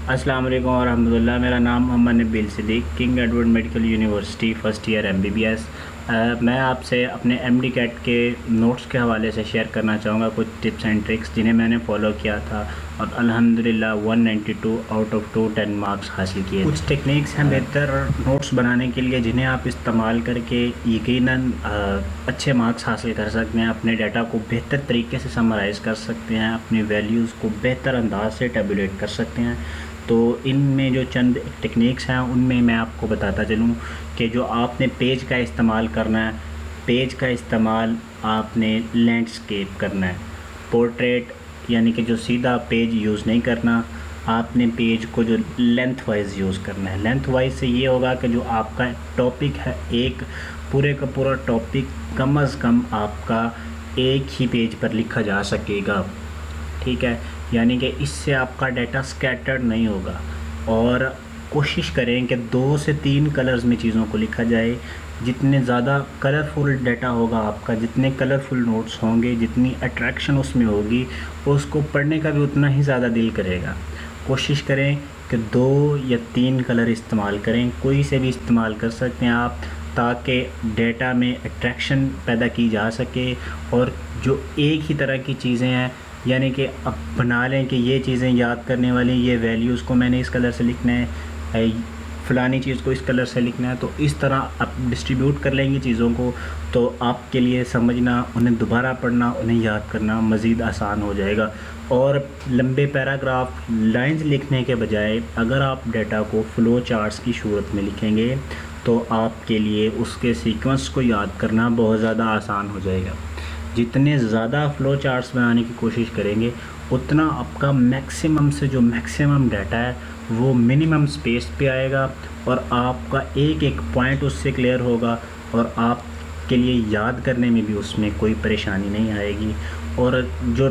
अस्सलाम वालेकुम वरहमतुल्लाह। मेरा नाम Mohammad Nabeel Siddique, king Edward medical university first year MBBS। मैं आपसे अपने MD कैट के नोट्स के हवाले से शेयर करना चाहूँगा कुछ टिप्स एंड ट्रिक्स जिन्हें मैंने फॉलो किया था और अल्हम्दुलिल्लाह 192 आउट ऑफ 210 मार्क्स हासिल किए। कुछ टेक्निक्स हैं बेहतर नोट्स बनाने के लिए जिन्हें आप इस्तेमाल करके यकीनन अच्छे मार्क्स हासिल कर सकते हैं, अपने डाटा को बेहतर तरीके से समराइज़ कर सकते हैं, अपनी वैल्यूज़ को बेहतर अंदाज से टेबुलेट कर सकते हैं। तो इनमें जो चंद टेक्निक्स हैं उनमें मैं आपको बताता चलूँ कि जो आपने पेज का इस्तेमाल करना है, पेज का इस्तेमाल आपने लैंडस्केप करना है। पोर्ट्रेट यानी कि जो सीधा पेज यूज़ नहीं करना, आपने पेज को जो लेंथ वाइज यूज़ करना है। लेंथ वाइज से ये होगा कि जो आपका टॉपिक है, एक पूरे का पूरा टॉपिक कम अज़ कम आपका एक ही पेज पर लिखा जा सकेगा, ठीक है। यानी कि इससे आपका डाटा स्कैटर्ड नहीं होगा। और कोशिश करें कि 2 से 3 कलर्स में चीज़ों को लिखा जाए। जितने ज़्यादा कलरफुल डाटा होगा आपका, जितने कलरफुल नोट्स होंगे, जितनी अट्रैक्शन उसमें होगी, उसको पढ़ने का भी उतना ही ज़्यादा दिल करेगा। कोशिश करें कि 2 या 3 कलर इस्तेमाल करें, कोई से भी इस्तेमाल कर सकते हैं आप, ताकि डेटा में अट्रैक्शन पैदा की जा सके। और जो एक ही तरह की चीज़ें हैं, यानी कि अब बना लें कि ये चीज़ें याद करने वाली, ये वैल्यूज़ को मैंने इस कलर से लिखना है, फ़लानी चीज़ को इस कलर से लिखना है, तो इस तरह आप डिस्ट्रीब्यूट कर लेंगे चीज़ों को, तो आपके लिए समझना, उन्हें दोबारा पढ़ना, उन्हें याद करना मज़ीद आसान हो जाएगा। और लंबे पैराग्राफ लाइंस लिखने के बजाय अगर आप डाटा को फ़्लो चार्ट्स की सूरत में लिखेंगे तो आपके लिए उसके सीक्वेंस को याद करना बहुत ज़्यादा आसान हो जाएगा। जितने ज़्यादा फ़्लो चार्ट्स बनाने की कोशिश करेंगे, उतना आपका मैक्सिमम से जो मैक्सिमम डाटा है वो मिनिमम स्पेस पे आएगा और आपका एक एक पॉइंट उससे क्लियर होगा और आपके लिए याद करने में भी उसमें कोई परेशानी नहीं आएगी। और जो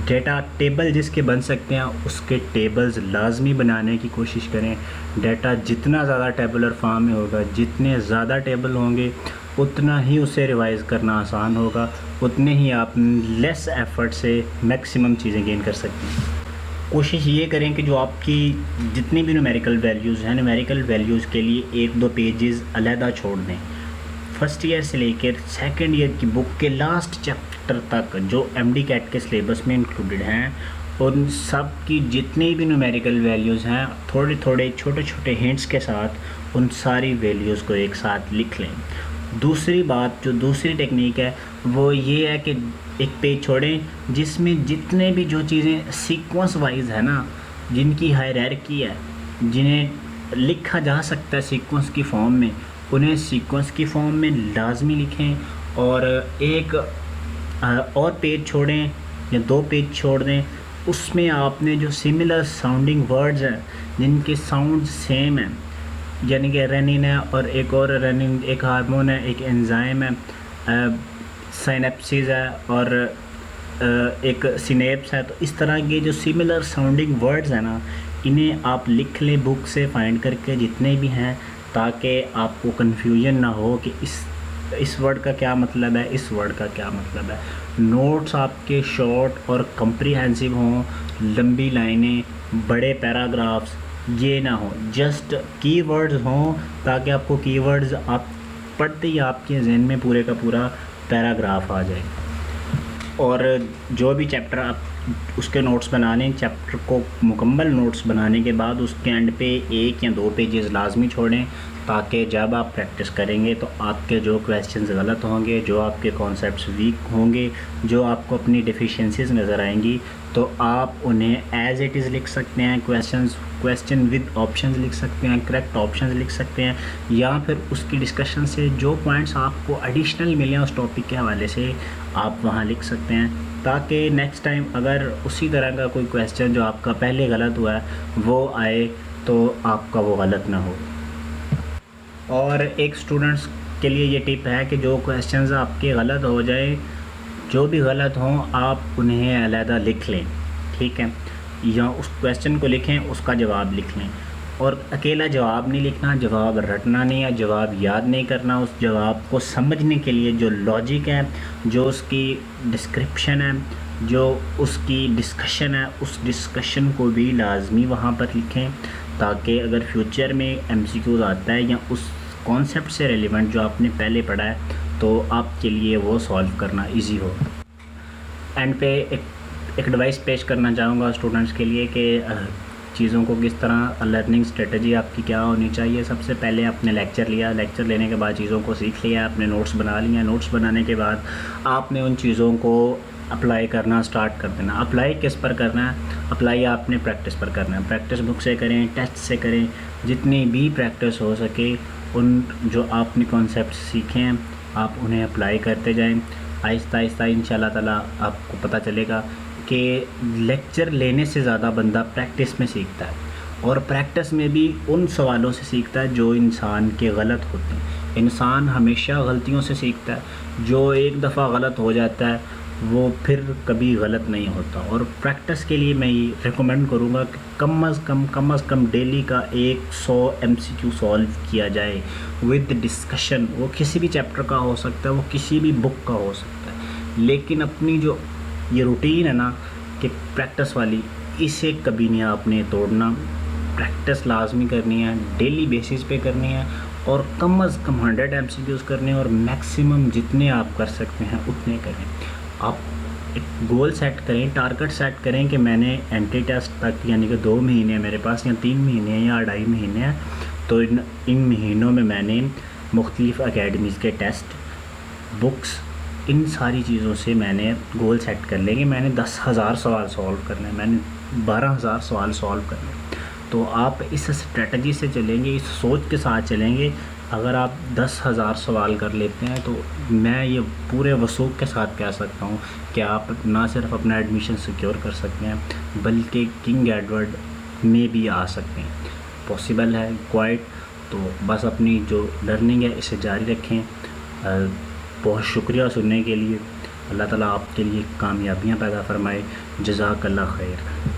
डेटा टेबल जिसके बन सकते हैं उसके टेबल्स लाजमी बनाने की कोशिश करें। डाटा जितना ज़्यादा टेबुलर फॉर्म में होगा, जितने ज़्यादा टेबल होंगे, उतना ही उसे रिवाइज़ करना आसान होगा, उतने ही आप लेस एफ़र्ट से मैक्सिमम चीज़ें गेन कर सकते हैं। कोशिश ये करें कि जो आपकी जितनी भी न्यूमेरिकल वैल्यूज़ हैं, न्यूमेरिकल वैल्यूज़ के लिए 1-2 पेजेस अलहदा छोड़ दें। फर्स्ट ईयर से लेकर सेकंड ईयर की बुक के लास्ट चैप्टर तक जो MD कैट के सिलेबस में इंक्लूडेड हैं, उन सब की जितनी भी न्यूमेरिकल वैल्यूज़ हैं, थोड़े थोड़े छोटे छोटे हिंट्स के साथ उन सारी वैल्यूज़ को एक साथ लिख लें। दूसरी बात, जो दूसरी टेक्निक है वो ये है कि एक पेज छोड़ें जिसमें जितने भी जो चीज़ें सीक्वेंस वाइज है ना, जिनकी हायरार्की है, जिन्हें लिखा जा सकता है सीक्वेंस की फॉर्म में, उन्हें सीक्वेंस की फॉर्म में लाजमी लिखें। और एक और पेज छोड़ें या 2 पेज छोड़ दें, उसमें आपने जो सिमिलर साउंडिंग वर्ड्स हैं, जिनके साउंड सेम हैं, यानी कि रेनिन है और एक और रेनिन, एक हार्मोन है, एक एंजाइम है, साइनेप्सिस है और एक सिनेप्स है। तो इस तरह के जो सिमिलर साउंडिंग वर्ड्स हैं ना, इन्हें आप लिख लें बुक से फाइंड करके जितने भी हैं, ताकि आपको कन्फ्यूजन ना हो कि इस वर्ड का क्या मतलब है, इस वर्ड का क्या मतलब है। नोट्स आपके शॉर्ट और कम्प्रीहेंसिव हों, लंबी लाइनें, बड़े पैराग्राफ्स ये ना हो, जस्ट कीवर्ड्स हों, ताकि आपको कीवर्ड्स आप पढ़ते ही आपके जहन में पूरे का पूरा पैराग्राफ आ जाए। और जो भी चैप्टर आप उसके नोट्स बना लें, चैप्टर को मुकम्मल नोट्स बनाने के बाद उसके एंड पे 1 या 2 पेजेस लाजमी छोड़ें, ताकि जब आप प्रैक्टिस करेंगे तो आपके जो क्वेश्चंस गलत होंगे, जो आपके कॉन्सेप्ट्स वीक होंगे, जो आपको अपनी डेफिशिएंसीज नज़र आएंगी, तो आप उन्हें एज़ इट इज़ लिख सकते हैं। क्वेश्चन विद ऑप्शंस लिख सकते हैं, करेक्ट ऑप्शंस लिख सकते हैं, या फिर उसकी डिस्कशन से जो पॉइंट्स आपको एडिशनल मिले उस टॉपिक के हवाले से आप वहाँ लिख सकते हैं, ताकि नेक्स्ट टाइम अगर उसी तरह का कोई क्वेश्चन जो आपका पहले गलत हुआ है वो आए तो आपका वो गलत ना हो। और एक स्टूडेंट्स के लिए ये टिप है कि जो क्वेश्चंस आपके गलत हो जाए, जो भी गलत हों, आप उन्हें अलहदा लिख लें, ठीक है, या उस क्वेश्चन को लिखें, उसका जवाब लिख लें। और अकेला जवाब नहीं लिखना, जवाब रटना नहीं है, जवाब याद नहीं करना। उस जवाब को समझने के लिए जो लॉजिक है, जो उसकी डिस्क्रिप्शन है, جو اس کی ڈسکشن ہے اس ڈسکشن کو بھی لازمی وہاں پر لکھیں، تاکہ اگر فیوچر میں ایم سی کیوز آتا ہے یا اس کانسیپٹ سے ریلیونٹ جو آپ نے پہلے پڑھا ہے تو آپ کے لیے وہ سالو کرنا ایزی ہو۔ اینڈ پہ ایک ایڈوائس پیش کرنا چاہوں گا اسٹوڈنٹس کے لیے کہ چیزوں کو کس طرح لرننگ اسٹریٹجی آپ کی کیا ہونی چاہیے۔ سب سے پہلے آپ نے لیکچر لیا، لیکچر لینے کے بعد چیزوں کو سیکھ لیا، آپ نے نوٹس بنا لیا، نوٹس بنانے کے بعد آپ نے ان چیزوں کو اپلائی کرنا اسٹارٹ کر دینا۔ اپلائی کس پر کرنا ہے؟ اپلائی آپ نے پریکٹس پر کرنا ہے، پریکٹس بک سے کریں، ٹیسٹ سے کریں، جتنی بھی پریکٹس ہو سکے ان جو آپ نے کانسیپٹ سیکھے ہیں آپ انہیں اپلائی کرتے جائیں۔ آہستہ آہستہ انشاءاللہ تعالیٰ آپ کو پتہ چلے گا کہ لیکچر لینے سے زیادہ بندہ پریکٹس میں سیکھتا ہے، اور پریکٹس میں بھی ان سوالوں سے سیکھتا ہے جو انسان کے غلط ہوتے ہیں۔ انسان ہمیشہ غلطیوں سے سیکھتا ہے، جو ایک دفعہ غلط ہو جاتا ہے وہ پھر کبھی غلط نہیں ہوتا۔ اور پریکٹس کے لیے میں یہ ریکمینڈ کروں گا کہ کم از کم ڈیلی کا 100 ایم سی کیو سالو کیا جائے ود ڈسکشن۔ وہ کسی بھی چیپٹر کا ہو سکتا ہے، وہ کسی بھی بک کا ہو سکتا ہے، لیکن اپنی جو یہ روٹین ہے نا کہ پریکٹس والی، اسے کبھی نہیں آپ نے توڑنا۔ پریکٹس لازمی کرنی ہے، ڈیلی بیسس پہ کرنی ہے، اور کم از کم 100 ایم سی کیوز کرنے ہیں، اور میکسیمم جتنے آپ کر سکتے ہیں اتنے کریں۔ آپ ایک گول سیٹ کریں، ٹارگٹ سیٹ کریں کہ میں نے اینٹری ٹیسٹ تک، یعنی کہ 2 مہینے میرے پاس، یا 3 مہینے ہیں یا 2.5 مہینے ہیں، تو ان مہینوں میں نے مختلف اکیڈمیز کے ٹیسٹ، بکس، ان ساری چیزوں سے میں نے گول سیٹ کر لیں گے۔ میں نے 10,000 سوال سالو کرنے ہیں، میں نے 12,000 سوال سالو کرنے ہیں۔ تو آپ اس اسٹریٹجی سے چلیں گے، اس سوچ کے ساتھ چلیں گے۔ اگر آپ 10,000 سوال کر لیتے ہیں تو میں یہ پورے وثوق کے ساتھ کہہ سکتا ہوں کہ آپ نہ صرف اپنا ایڈمیشن سیکیور کر سکتے ہیں بلکہ کنگ ایڈورڈ میں بھی آ سکتے ہیں۔ پاسبل ہے کوائٹ۔ تو بس اپنی جو لرننگ ہے اسے جاری رکھیں۔ بہت شکریہ سننے کے لیے۔ اللہ تعالیٰ آپ کے لیے کامیابیاں پیدا فرمائے۔ جزاک اللہ خیر۔